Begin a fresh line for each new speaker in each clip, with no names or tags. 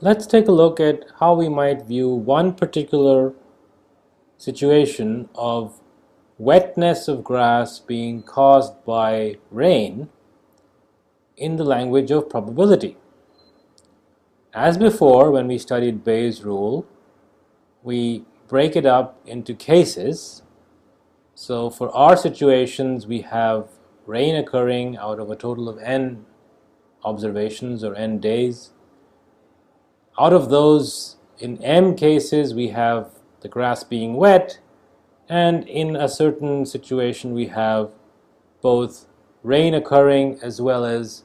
Let's take a look at how we might view one particular situation of wetness of grass being caused by rain in the language of probability. As before, when we studied Bayes' rule, we break it up into cases. So for our situations, we have rain occurring out of a total of n observations or n days. Out of those, in m cases, we have the grass being wet, and in a certain situation we have both rain occurring as well as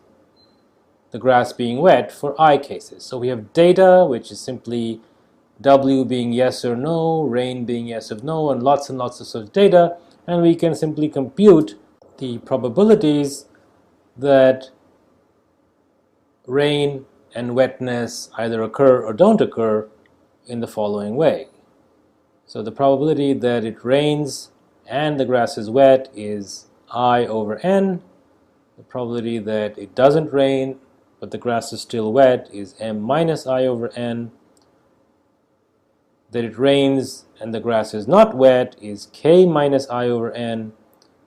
the grass being wet for I cases. So we have data, which is simply W being yes or no, rain being yes or no, and lots of such data, and we can simply compute the probabilities that rain and wetness either occur or don't occur in the following way. So the probability that it rains and the grass is wet is I over n. The probability that it doesn't rain but the grass is still wet is m minus I over n. That it rains and the grass is not wet is k minus I over n.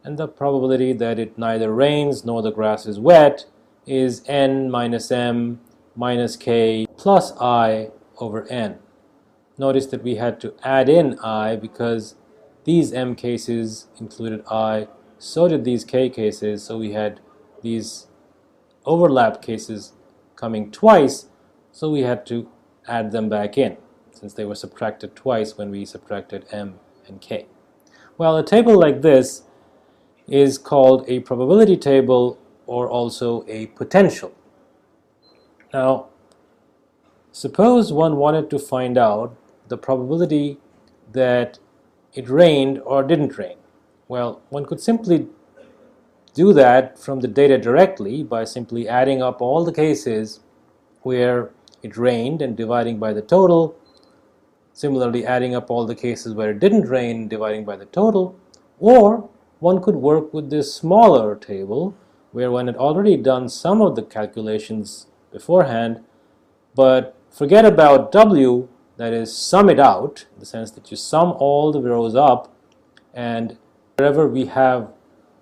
And the probability that it neither rains nor the grass is wet is n minus m minus k plus I over n. Notice that we had to add in I because these m cases included I, so did these k cases, so we had these overlap cases coming twice, so we had to add them back in since they were subtracted twice when we subtracted m and k. Well, a table like this is called a probability table or also a potential. Now, suppose one wanted to find out the probability that it rained or didn't rain. Well, one could simply do that from the data directly by simply adding up all the cases where it rained and dividing by the total. Similarly, adding up all the cases where it didn't rain and dividing by the total. Or one could work with this smaller table where one had already done some of the calculations beforehand, but forget about W, that is, sum it out, in the sense that you sum all the rows up, and wherever we have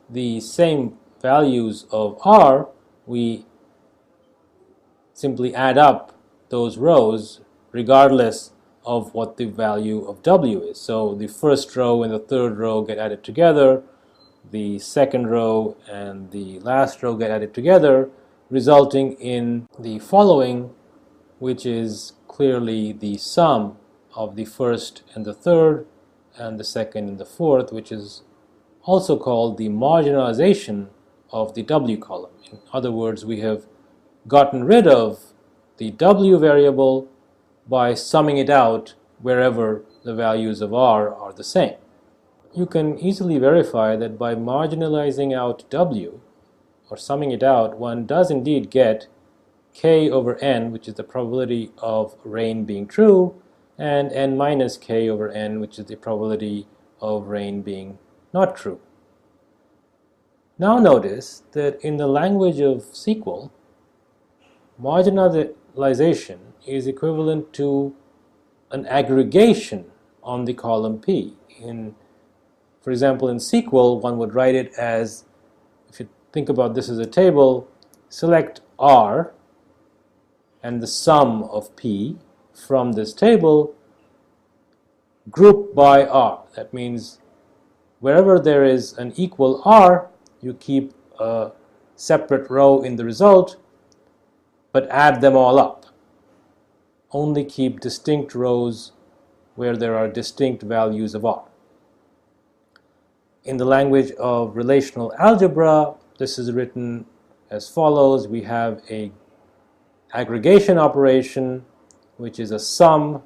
the same values of R, we simply add up those rows regardless of what the value of W is. So the first row and the third row get added together, the second row and the last row get added together, resulting in the following, which is clearly the sum of the first and the third and the second and the fourth, which is also called the marginalization of the W column. In other words, we have gotten rid of the W variable by summing it out wherever the values of R are the same. You can easily verify that by marginalizing out W or summing it out, one does indeed get k over n, which is the probability of rain being true, and n minus k over n, which is the probability of rain being not true. Now notice that in the language of SQL, marginalization is equivalent to an aggregation on the column P. For example, in SQL, one would write it as, if you think about this as a table, select R and the sum of P from this table, group by R. That means wherever there is an equal R, you keep a separate row in the result, but add them all up. Only keep distinct rows where there are distinct values of R. In the language of relational algebra, this is written as follows. We have a aggregation operation, which is a sum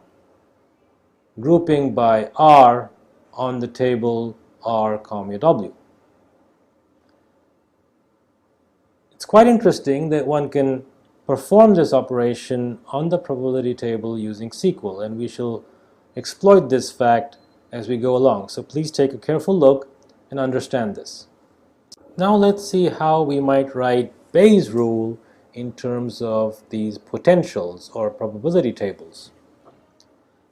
grouping by R on the table R comma W. It's quite interesting that one can perform this operation on the probability table using SQL, and we shall exploit this fact as we go along. So please take a careful look and understand this. Now let's see how we might write Bayes' rule in terms of these potentials or probability tables.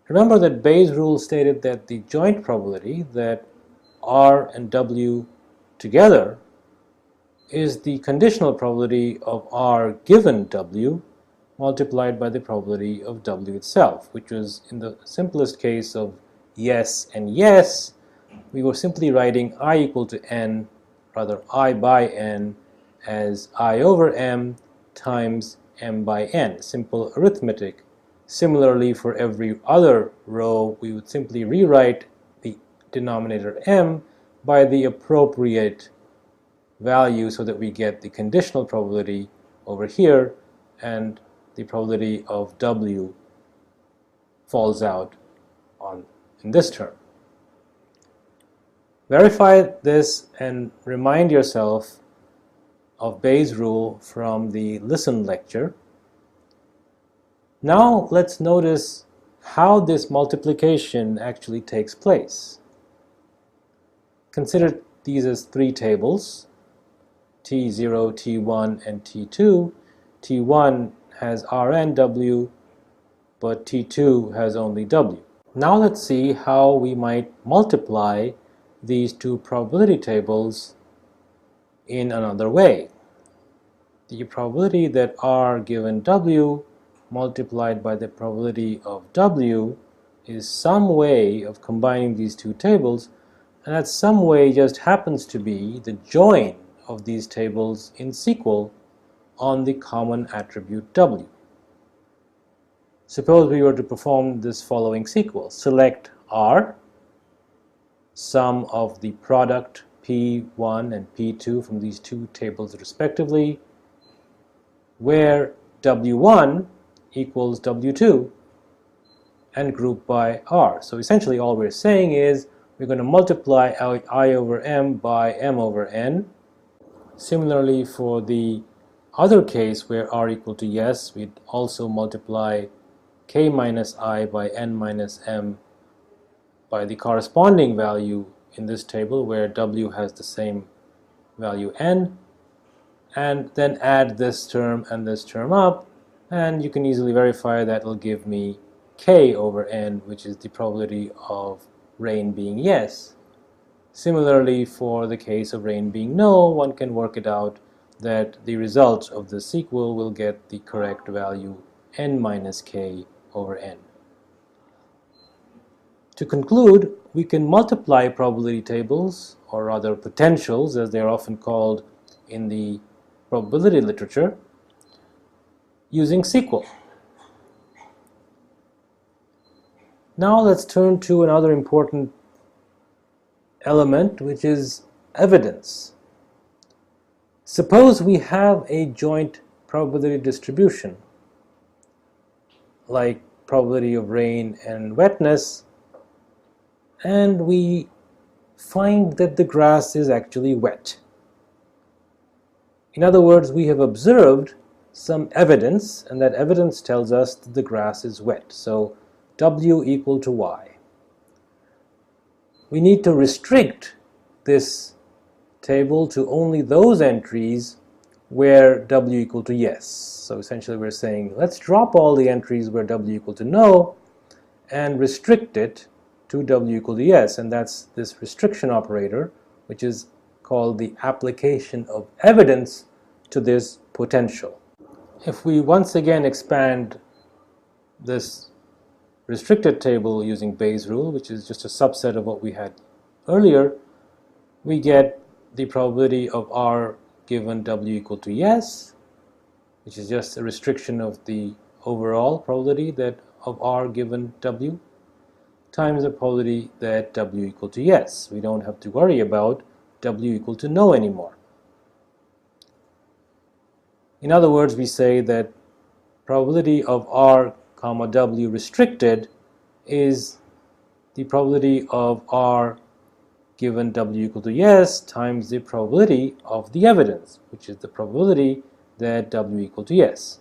Remember that Bayes' rule stated that the joint probability that R and W together is the conditional probability of R given W multiplied by the probability of W itself, which was in the simplest case of yes and yes, we were simply writing I equal to n, rather I by n, as I over m times m by n, simple arithmetic. Similarly, for every other row, we would simply rewrite the denominator m by the appropriate value so that we get the conditional probability over here, and the probability of W falls out in this term. Verify this and remind yourself of Bayes' rule from the Listen lecture. Now let's notice how this multiplication actually takes place. Consider these as three tables, T0, T1, and T2. T1 has Rn W, but T2 has only W. Now let's see how we might multiply these two probability tables in another way. The probability that R given W multiplied by the probability of W is some way of combining these two tables, and that some way just happens to be the join of these tables in SQL on the common attribute W. Suppose we were to perform this following SQL. Select R, sum of the product P1 and P2 from these two tables respectively, where W1 equals W2, and group by R. So essentially all we're saying is we're going to multiply I over m by m over n. Similarly, for the other case where R equal to yes, we'd also multiply k minus I by n minus m by the corresponding value in this table where W has the same value n, and then add this term and this term up, and you can easily verify that will give me k over n, which is the probability of rain being yes. Similarly, for the case of rain being no, one can work it out that the result of the SQL will get the correct value n minus k over n. To conclude, we can multiply probability tables, or rather potentials as they are often called in the probability literature, using SQL. Now let's turn to another important element, which is evidence. Suppose we have a joint probability distribution, like probability of rain and wetness, and we find that the grass is actually wet. In other words, we have observed some evidence, and that evidence tells us that the grass is wet. So W equal to Y. We need to restrict this table to only those entries where W equal to yes. So essentially we're saying let's drop all the entries where W equal to no and restrict it to W equal to yes, and that's this restriction operator, which is called the application of evidence to this potential. If we once again expand this restricted table using Bayes' rule, which is just a subset of what we had earlier, we get the probability of R given W equal to yes, which is just a restriction of the overall probability that of R given W, times the probability that W equal to yes. We don't have to worry about W equal to no anymore. In other words, we say that probability of R comma W restricted is the probability of R given W equal to yes times the probability of the evidence, which is the probability that W equal to yes.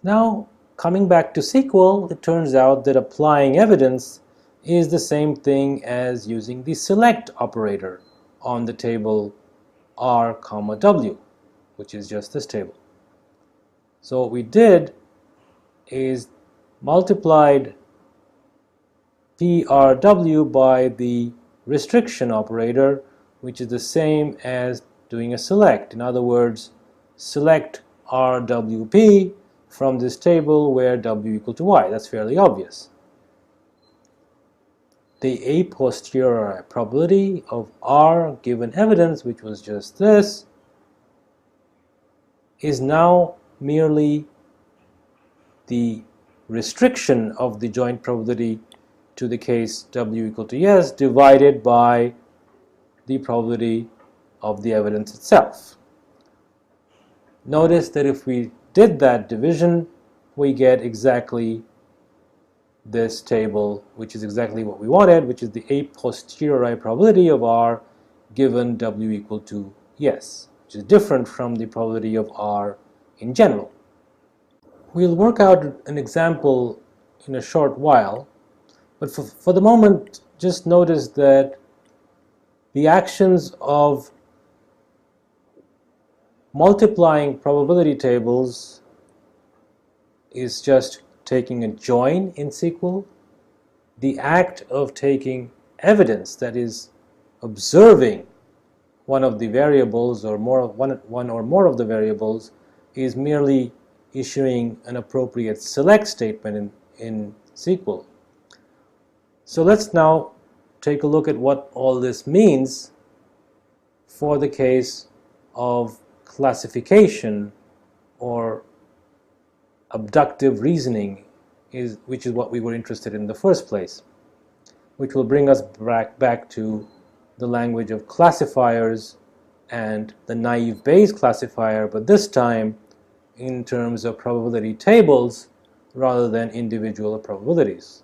Now, coming back to SQL, it turns out that applying evidence is the same thing as using the select operator on the table R comma W. which is just this table. So what we did is multiplied PRW by the restriction operator, which is the same as doing a select. In other words, select RWP from this table where W equal to Y. That's fairly obvious. The a posteriori probability of R given evidence, which was just this, is now merely the restriction of the joint probability to the case W equal to yes divided by the probability of the evidence itself. Notice that if we did that division, we get exactly this table, which is exactly what we wanted, which is the a posteriori probability of R given W equal to yes, which is different from the probability of R in general. We'll work out an example in a short while, but for the moment, just notice that the actions of multiplying probability tables is just taking a join in SQL. The act of taking evidence, that is, observing one of the variables or one or more of the variables, is merely issuing an appropriate select statement in SQL. So let's now take a look at what all this means for the case of classification or abductive reasoning, which is what we were interested in the first place, which will bring us back to the language of classifiers and the naive Bayes classifier, but this time in terms of probability tables rather than individual probabilities.